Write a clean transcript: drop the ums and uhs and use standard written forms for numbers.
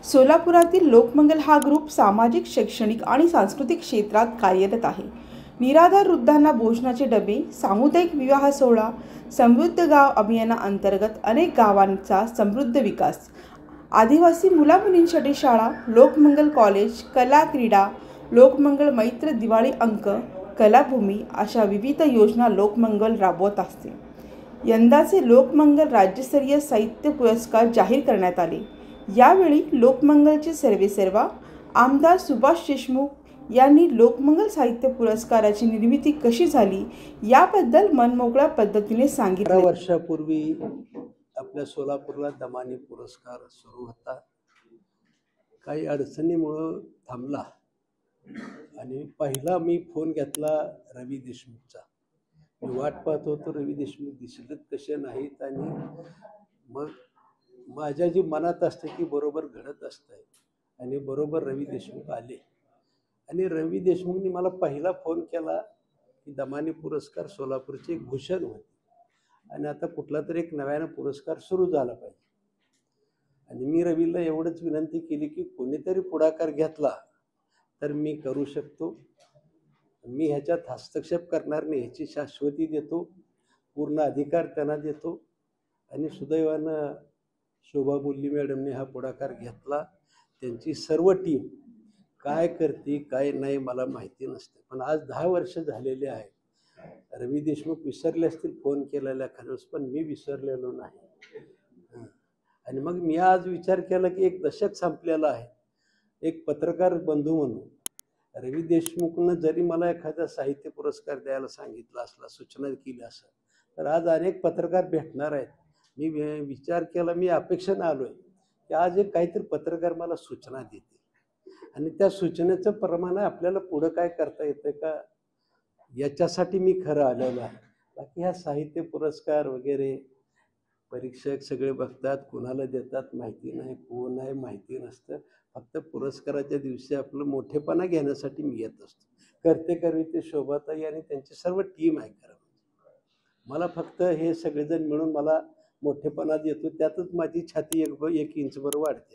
सोलापुरातील लोकमंगल हा ग्रुप सामाजिक, शैक्षणिक आणि सांस्कृतिक क्षेत्रात कार्यरत आहे. निराधार वृद्धांना भोजनाचे डबे, सामुदायिक विवाह सोहळा, समृद्ध गाव अभियानाअंतर्गत अनेक गावांचा समृद्ध विकास, आदिवासी मुलामुलींसाठी शाळा, लोकमंगल कॉलेज, कला क्रीडा, लोकमंगल मैत्र दिवाळी अंक, कलाभूमी अशा विविध योजना लोकमंगल राबवत असते. यंदाचे लोकमंगल राज्यस्तरीय साहित्य पुरस्कार जाहीर करण्यात आले. यावेळी लोकमंगलचे सर्वेसर्वा आमदार सुभाष देशमुख यांनी लोकमंगल साहित्य पुरस्काराची निर्मिती कशी झाली याबद्दल मनमोकळ्या पद्धतीने सांगितले. 12 वर्षापूर्वी आपल्या सोलापूरला दमानी पुरस्कार सुरू होता. काही अडचणीमुळे थांबला आणि पहिला मी फोन घेतला रवी देशमुखचा. मी वाट पाहत होतो, रवी देशमुख दिसलेत कसे नाहीत, आणि मग माझ्या जी मनात असते की बरोबर घडत असतंय, आणि बरोबर रवी देशमुख आले. आणि रवी देशमुखनी मला पहिला फोन केला की दमानी पुरस्कार सोलापूरचे एक भूषण होते आणि आता कुठला तरी एक नव्यानं पुरस्कार सुरू झाला पाहिजे. आणि मी रवीला एवढंच विनंती केली की कोणीतरी पुढाकार घेतला तर मी करू शकतो, मी ह्याच्यात हस्तक्षेप करणार नाही, ह्याची शाश्वती देतो, पूर्ण अधिकार त्यांना देतो. आणि सुदैवानं शोभा बोल्ली मॅडमने हा पुढाकार घेतला. त्यांची सर्व टीम काय करते काय नाही मला माहिती नसते, पण आज 10 वर्ष झालेले आहेत. रवी देशमुख विसरले असतील फोन केलेल्या खरंच, पण मी विसरलेलो नाही. आणि मग मी आज विचार केला की एक दशक संपलेलं आहे. एक पत्रकार बंधू म्हणून रवी देशमुखनं जरी मला एखादा साहित्य पुरस्कार द्यायला सांगितलं असला, सूचना केली असेल, तर आज अनेक पत्रकार भेटणार आहेत. मी विचार केला, मी अपेक्षेनं आलो आहे की आज एक काहीतरी पत्रकार मला सूचना देते आणि त्या सूचनेचं प्रमाण आपल्याला पुढं काय करता येतं का याच्यासाठी मी खरं आलेलो आहे. बाकी ह्या साहित्य पुरस्कार वगैरे परीक्षक सगळे बघतात, कुणाला देतात माहिती नाही, कोण आहे माहिती नसतं. फक्त पुरस्काराच्या दिवशी आपलं मोठेपणा घेण्यासाठी मी येत असतो. करते ते शोभाताई आणि त्यांची सर्व टीम आहे. खरं मला फक्त हे सगळेजण मिळून मला मोठेपणा देतो, त्यातच माझी छाती एक इंचभर वाढते.